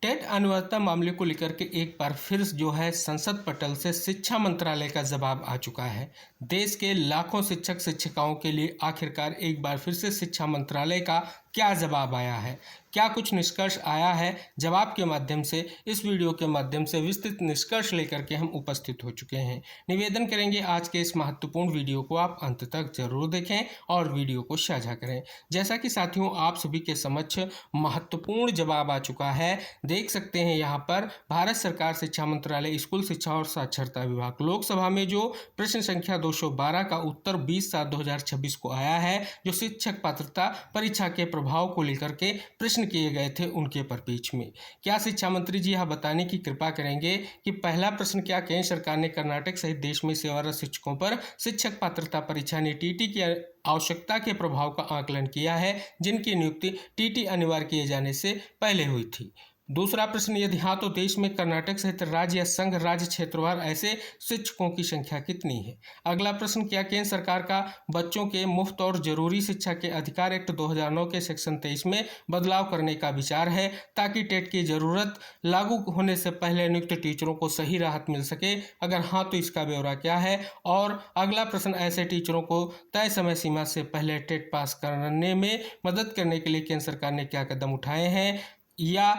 TET अनिवार्यता मामले को लेकर के एक बार फिर जो है संसद पटल से शिक्षा मंत्रालय का जवाब आ चुका है। देश के लाखों शिक्षक शिक्षिकाओं के लिए आखिरकार एक बार फिर से शिक्षा मंत्रालय का क्या जवाब आया है, क्या कुछ निष्कर्ष आया है। जवाब के माध्यम से इस वीडियो के माध्यम से विस्तृत निष्कर्ष लेकर के हम उपस्थित हो चुके हैं। निवेदन करेंगे आज के इस महत्वपूर्ण वीडियो को आप अंत तक जरूर देखें और वीडियो को साझा करें। जैसा कि साथियों आप सभी के समक्ष महत्वपूर्ण जवाब आ चुका है, देख सकते हैं यहाँ पर भारत सरकार शिक्षा मंत्रालय स्कूल शिक्षा और साक्षरता विभाग लोकसभा में जो प्रश्न संख्या 212 का उत्तर 20/7/2026 को आया है, जो शिक्षक पात्रता परीक्षा के प्रभाव को लेकर के प्रश्न किए गए थे उनके परिप्रेक्ष्य में। क्या शिक्षा मंत्री जी यह बताने की कृपा करेंगे कि पहला प्रश्न, क्या केंद्र सरकार ने कर्नाटक सहित देश में सेवारत शिक्षकों पर शिक्षक पात्रता परीक्षा ने टीटी की आवश्यकता के प्रभाव का आकलन किया है, जिनकी नियुक्ति टीटी अनिवार्य किए जाने से पहले हुई थी। दूसरा प्रश्न, यदि हाँ तो देश में कर्नाटक सहित राज्य या संघ राज्य क्षेत्रवार ऐसे शिक्षकों की संख्या कितनी है। अगला प्रश्न, क्या केंद्र सरकार का बच्चों के मुफ्त और जरूरी शिक्षा के अधिकार एक्ट 2009 के सेक्शन 23 में बदलाव करने का विचार है, ताकि टेट की जरूरत लागू होने से पहले नियुक्त टीचरों को सही राहत मिल सके। अगर हाँ तो इसका ब्यौरा क्या है। और अगला प्रश्न, ऐसे टीचरों को तय समय सीमा से पहले टेट पास करने में मदद करने के लिए केंद्र सरकार ने क्या कदम उठाए हैं या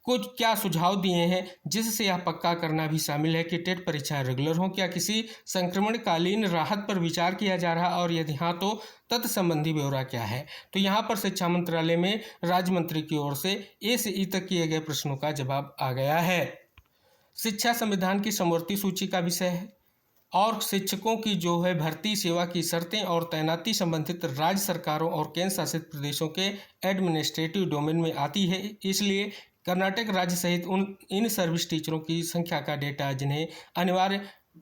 कुछ क्या सुझाव दिए हैं, जिससे यह पक्का करना भी शामिल है कि टेट परीक्षाएं रेगुलर हों। क्या किसी संक्रमणकालीन राहत पर विचार किया जा रहा है, और यदि हाँ तो तत्संबंधी ब्यौरा क्या है। तो यहाँ पर शिक्षा मंत्रालय में राज्य मंत्री की ओर से ए से ई तक किए गए प्रश्नों का जवाब आ गया है। शिक्षा संविधान की समवर्ती सूची का विषय है और शिक्षकों की जो है भर्ती, सेवा की शर्तें और तैनाती संबंधित राज्य सरकारों और केंद्र शासित प्रदेशों के एडमिनिस्ट्रेटिव डोमेन में आती है। इसलिए कर्नाटक राज्य सहित इन सर्विस टीचरों की संख्या का डेटा जिन्हें अनिवार्य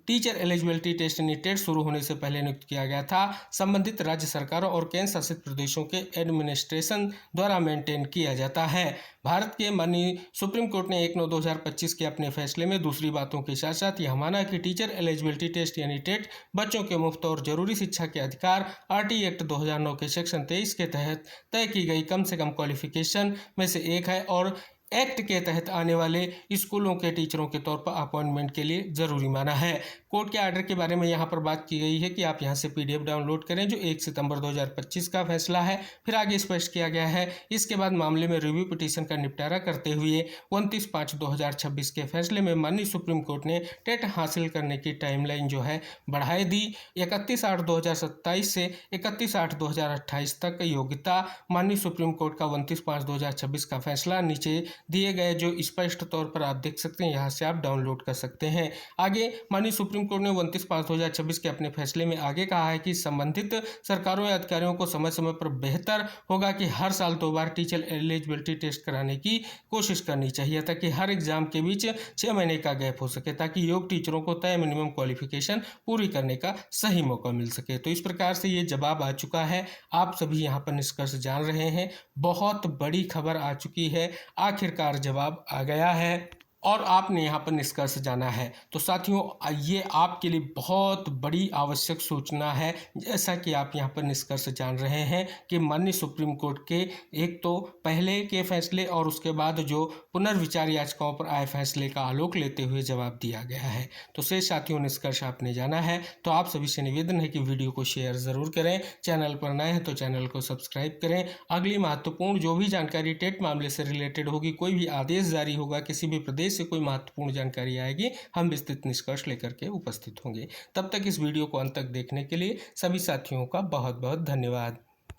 टीचर एलिजिबिलिटी टेस्ट टेट शुरू होने से पहले नियुक्त किया गया था, संबंधित राज्य सरकारों और केंद्र शासित प्रदेशों के एडमिनिस्ट्रेशन द्वारा मेंटेन किया जाता है। भारत के माननीय सुप्रीम कोर्ट ने 1/9/2025 के अपने फैसले में दूसरी बातों के साथ साथ यह माना कि टीचर एलिजिबिलिटी टेस्ट यानी टेट बच्चों के मुफ्त और जरूरी शिक्षा के अधिकार आरटी एक्ट 2009 के सेक्शन 23 के तहत तय की गई कम से कम क्वालिफिकेशन में से एक है और एक्ट के तहत आने वाले स्कूलों के टीचरों के तौर पर अपॉइंटमेंट के लिए जरूरी माना है। कोर्ट के आर्डर के बारे में यहाँ पर बात की गई है कि आप यहाँ से पीडीएफ डाउनलोड करें, जो 1 सितंबर 2025 का फैसला है। फिर आगे स्पष्ट किया गया है, इसके बाद मामले में रिव्यू पिटीशन का निपटारा करते हुए 29/5/2026 के फैसले में माननीय सुप्रीम कोर्ट ने टेट हासिल करने की टाइमलाइन जो है बढ़ाई दी 31/8/2027 से 31/8/2028 तक। योग्यता माननीय सुप्रीम कोर्ट का 29/5/2026 का फैसला नीचे दिए गए जो स्पष्ट तौर पर आप देख सकते हैं, यहाँ से आप डाउनलोड कर सकते हैं। आगे माननीय सुप्रीम कोर्ट ने 29/5/2026 के अपने फैसले में आगे कहा है कि संबंधित सरकारों या अधिकारियों को समय समय पर बेहतर होगा कि हर साल 2 बार टीचर एलिजिबिलिटी टेस्ट कराने की कोशिश करनी चाहिए, ताकि हर एग्जाम के बीच 6 महीने का गैप हो सके, ताकि योग्य टीचरों को तय मिनिमम क्वालिफिकेशन पूरी करने का सही मौका मिल सके। तो इस प्रकार से ये जवाब आ चुका है। आप सभी यहाँ पर निष्कर्ष जान रहे हैं, बहुत बड़ी खबर आ चुकी है, आखिरकार जवाब आ गया है और आपने यहाँ पर निष्कर्ष जाना है। तो साथियों ये आपके लिए बहुत बड़ी आवश्यक सूचना है, जैसा कि आप यहाँ पर निष्कर्ष जान रहे हैं कि माननीय सुप्रीम कोर्ट के एक तो पहले के फैसले और उसके बाद जो पुनर्विचार याचिकाओं पर आए फैसले का आलोक लेते हुए जवाब दिया गया है। तो से साथियों निष्कर्ष आपने जाना है, तो आप सभी से निवेदन है कि वीडियो को शेयर ज़रूर करें, चैनल पर नए हैं तो चैनल को सब्सक्राइब करें। अगली महत्वपूर्ण जो भी जानकारी टेट मामले से रिलेटेड होगी, कोई भी आदेश जारी होगा, किसी भी प्रदेश से कोई महत्वपूर्ण जानकारी आएगी, हम विस्तृत निष्कर्ष लेकर के उपस्थित होंगे। तब तक इस वीडियो को अंत तक देखने के लिए सभी साथियों का बहुत बहुत धन्यवाद।